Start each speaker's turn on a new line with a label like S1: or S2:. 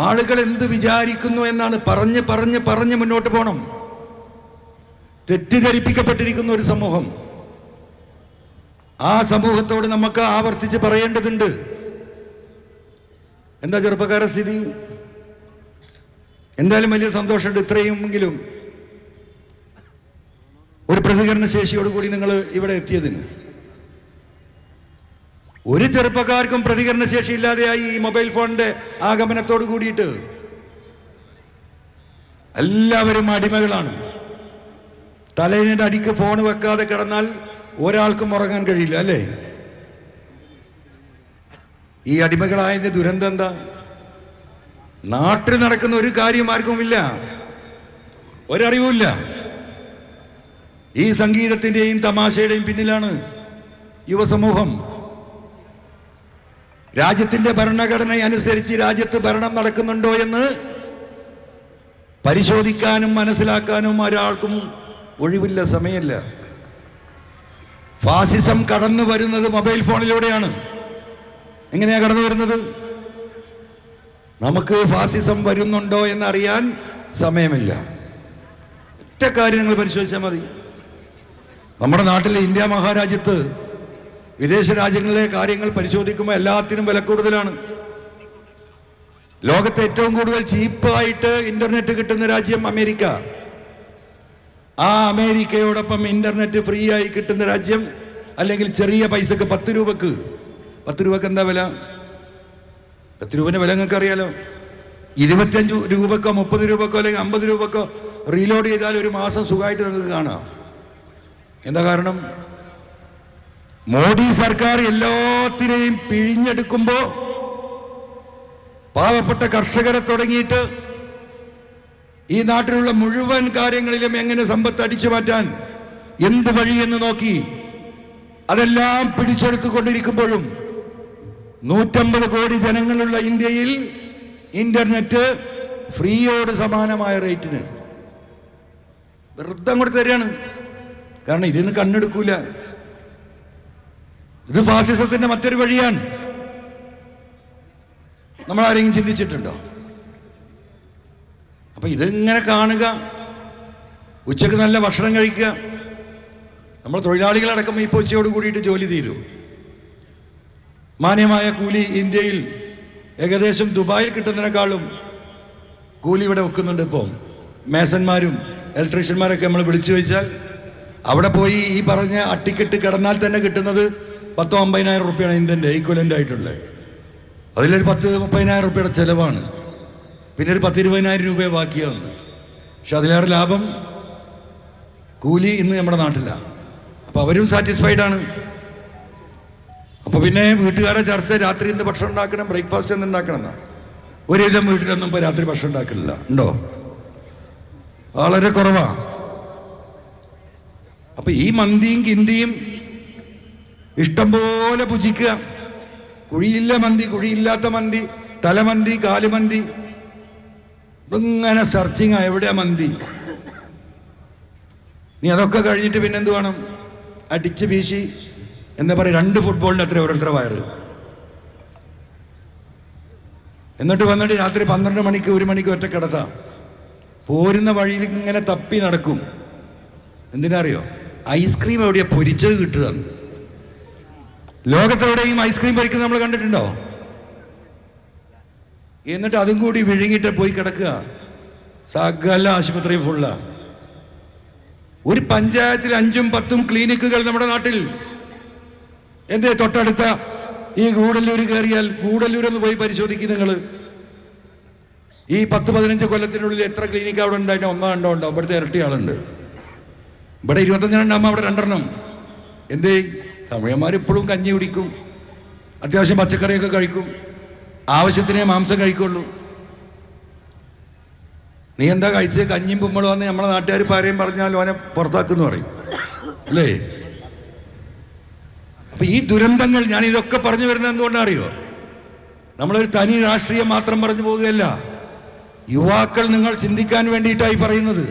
S1: ആളുകൾ എന്ത് വിചാരിക്കുന്നു എന്നാണ് പറഞ്ഞ് പറഞ്ഞ് പറഞ്ഞ് മുന്നോട്ട് പോകണം. തെറ്റിദ്ധരിപ്പിക്കപ്പെട്ടിരിക്കുന്ന ഒരു സമൂഹം, ആ സമൂഹത്തോട് നമുക്ക് ആവർത്തിച്ച് പറയേണ്ടതുണ്ട്. എന്താ ചെറുപ്പക്കാരുടെ സ്ഥിതി? എന്തായാലും വലിയ സന്തോഷമുണ്ട്, ഇത്രയുമെങ്കിലും ഒരു പ്രതികരണ ശേഷിയോടുകൂടി നിങ്ങൾ ഇവിടെ എത്തിയതിന്. ഒരു ചെറുപ്പക്കാർക്കും പ്രതികരണ ശേഷി ഇല്ലാതെയായി ഈ മൊബൈൽ ഫോണിന്റെ ആഗമനത്തോട് കൂടിയിട്ട്. എല്ലാവരും അടിമകളാണ്. തലേന്റെ അടിക്ക് ഫോൺ വെക്കാതെ കിടന്നാൽ ഒരാൾക്കും ഉറങ്ങാൻ കഴിയില്ല, അല്ലേ? ഈ അടിമകളായതിന്റെ ദുരന്തം എന്താ? നാട്ടിൽ നടക്കുന്ന ഒരു കാര്യം ആർക്കുമില്ല, ഒരറിവുമില്ല. ഈ സംഗീതത്തിന്റെയും തമാശയുടെയും പിന്നിലാണ് യുവസമൂഹം. രാജ്യത്തിന്റെ ഭരണഘടന അനുസരിച്ച് രാജ്യത്ത് ഭരണം നടക്കുന്നുണ്ടോ എന്ന് പരിശോധിക്കാനും മനസ്സിലാക്കാനും ഒരാൾക്കും ഒഴിവില്ല, സമയമില്ല. ഫാസിസം കടന്നു വരുന്നത് മൊബൈൽ ഫോണിലൂടെയാണ്. എങ്ങനെയാ കടന്നു വരുന്നത്? നമുക്ക് ഫാസിസം വരുന്നുണ്ടോ എന്നറിയാൻ സമയമില്ല. ഒറ്റ കാര്യം നിങ്ങൾ പരിശോധിച്ചാൽ മതി. നമ്മുടെ നാട്ടിലെ ഇന്ത്യ മഹാരാജ്യത്ത് വിദേശ രാജ്യങ്ങളിലെ കാര്യങ്ങൾ പരിശോധിക്കുമ്പോൾ എല്ലാത്തിനും വില കൂടുതലാണ്. ലോകത്തെ ഏറ്റവും കൂടുതൽ ചീപ്പായിട്ട് ഇന്റർനെറ്റ് കിട്ടുന്ന രാജ്യം അമേരിക്ക. ആ അമേരിക്കയോടൊപ്പം ഇന്റർനെറ്റ് ഫ്രീ ആയി കിട്ടുന്ന രാജ്യം, അല്ലെങ്കിൽ ചെറിയ പൈസക്ക് 10 രൂപക്ക്. 10 രൂപക്ക് എന്താ വില? 10 രൂപന്റെ വില നിങ്ങൾക്ക് അറിയാലോ. 25 രൂപക്കോ 30 രൂപക്കോ അല്ലെങ്കിൽ 50 രൂപക്കോ റീലോഡ് ചെയ്താൽ ഒരു മാസം സുഖമായിട്ട് നിങ്ങൾക്ക് കാണാം. എന്താ കാരണം? മോഡി സർക്കാർ എല്ലാത്തിനെയും പിഴിഞ്ഞെടുക്കുമ്പോ പാവപ്പെട്ട കർഷകരെ തുടങ്ങിയിട്ട് ഈ നാട്ടിലുള്ള മുഴുവൻ കാര്യങ്ങളിലും എങ്ങനെ സമ്പത്ത് അടിച്ചു മാറ്റാൻ എന്ത് വഴിയെന്ന് നോക്കി അതെല്ലാം പിടിച്ചെടുത്തുകൊണ്ടിരിക്കുമ്പോഴും 150 കോടി ജനങ്ങളുള്ള ഇന്ത്യയിൽ ഇന്റർനെറ്റ് ഫ്രീയോട് സമാനമായ റേറ്റിന് വെറുതെ അങ്ങോട്ട് തരികയാണ്. കാരണം ഇതിന്ന് കണ്ണെടുക്കൂല. ഇത് ഫാസിസത്തിന്റെ മറ്റൊരു വഴിയാണ്. നമ്മൾ ആരെങ്കിലും ചിന്തിച്ചിട്ടുണ്ടോ? അപ്പൊ ഇതിങ്ങനെ കാണുക, ഉച്ചക്ക് നല്ല ഭക്ഷണം കഴിക്കുക. നമ്മൾ തൊഴിലാളികളടക്കം ഇപ്പോൾ ഉച്ചയോട് കൂടിയിട്ട് ജോലി തീരും. മാന്യമായ കൂലി ഇന്ത്യയിൽ ഏകദേശം ദുബായിൽ കിട്ടുന്നതിനേക്കാളും കൂലി ഇവിടെ വെക്കുന്നുണ്ട്. ഇപ്പോൾ മേസന്മാരും ഇലക്ട്രീഷ്യന്മാരൊക്കെ നമ്മൾ വിളിച്ചു ചോദിച്ചാൽ അവിടെ പോയി ഈ പറഞ്ഞ അട്ടിക്കിട്ട് കിടന്നാൽ തന്നെ കിട്ടുന്നത് 10-50,000 റുപ്യാണ് ഇന്ത്യൻ്റെ ഈക്വലന്റ് ആയിട്ടുള്ളത്. അതിലൊരു 10-30,000 റുപ്യയുടെ ചെലവാണ്. പിന്നെ ഒരു 10-20,000 രൂപയെ ബാക്കിയാണ്. പക്ഷെ അതിലേറെ ലാഭം കൂലി ഇന്ന് നമ്മുടെ നാട്ടിലാണ്. അപ്പൊ അവരും സാറ്റിസ്ഫൈഡ് ആണ്. അപ്പൊ പിന്നെ വീട്ടുകാരെ ചർച്ച രാത്രി ഇന്ന് ഭക്ഷണം ഉണ്ടാക്കണം, ബ്രേക്ക്ഫാസ്റ്റ് എന്ന് ഉണ്ടാക്കണം എന്നാ. ഒരുവിധം വീട്ടിലൊന്നും ഇപ്പൊ രാത്രി ഭക്ഷണം ഉണ്ടാക്കലില്ല. ഉണ്ടോ? വളരെ കുറവാ. അപ്പൊ ഈ മന്തിയും കിന്തിയും ഇഷ്ടംപോലെ ഭുജിക്കുക. കുഴിയില്ല മന്തി, കുഴിയില്ലാത്ത മന്തി, തലമന്തി, കാലുമന്തി, ഇങ്ങനെ സെർച്ചിങ് എവിടെയാ മന്തി. നീ അതൊക്കെ കഴിഞ്ഞിട്ട് പിന്നെന്ത് വേണം? അടിച്ച് വീശി എന്താ പറയുക, 2 ഫുട്ബോളിന് അത്ര ഓരോരുത്തരുടെ വയറ്. എന്നിട്ട് വന്നിട്ട് രാത്രി 12 മണിക്ക് 1 മണിക്ക് ഒറ്റ കിടത്താം. പോരുന്ന വഴിയിൽ ഇങ്ങനെ തപ്പി നടക്കും. എന്തിനറിയോ? ഐസ്ക്രീം എവിടെയാ പൊരിച്ചത് കിട്ടുക. ലോകത്തെവിടെയും ഐസ്ക്രീം പൊരിക്കുന്നത് നമ്മൾ കണ്ടിട്ടുണ്ടോ? എന്നിട്ട് അതും കൂടി വിഴുങ്ങിയിട്ട് പോയി കിടക്കുക. സകല ആശുപത്രി ഫുള്ള. ഒരു പഞ്ചായത്തിൽ 5ഉം 10ഉം ക്ലിനിക്കുകൾ നമ്മുടെ നാട്ടിൽ. എന്തേ തൊട്ടടുത്ത ഈ ഗൂഡല്ലൂർ കയറിയാൽ, ഗൂഡല്ലൂരൊന്ന് പോയി പരിശോധിക്കും നിങ്ങൾ. ഈ 10-15 കൊല്ലത്തിനുള്ളിൽ എത്ര ക്ലിനിക്ക് അവിടെ ഉണ്ടായിട്ട് 1-2 ഉണ്ടാവും. ഇവിടുത്തെ ഇരട്ടി ആളുണ്ട്. ഇവിടെ 25 ഉണ്ടാകുമ്പോൾ അവിടെ 2 എണ്ണം. എന്തേ? തമിഴന്മാർ ഇപ്പോഴും കഞ്ഞി കുടിക്കും, അത്യാവശ്യം പച്ചക്കറിയൊക്കെ കഴിക്കും, ആവശ്യത്തിനേ മാംസം കഴിക്കുള്ളൂ. നീ എന്താ കഴിച്ച്? കഞ്ഞിയും പുമ്മളും വന്ന് നമ്മളെ നാട്ടുകാർ പാരയും പറഞ്ഞാൽ ഓനെ പുറത്താക്കുന്നു പറയും, അല്ലേ? അപ്പൊ ഈ ദുരന്തങ്ങൾ, ഞാൻ ഇതൊക്കെ പറഞ്ഞു വരുന്നത് എന്തുകൊണ്ടാണ് അറിയോ? നമ്മളൊരു തനി രാഷ്ട്രീയം മാത്രം പറഞ്ഞു പോവുകയല്ല. യുവാക്കൾ നിങ്ങൾ ചിന്തിക്കാൻ വേണ്ടിയിട്ടായി പറയുന്നത്.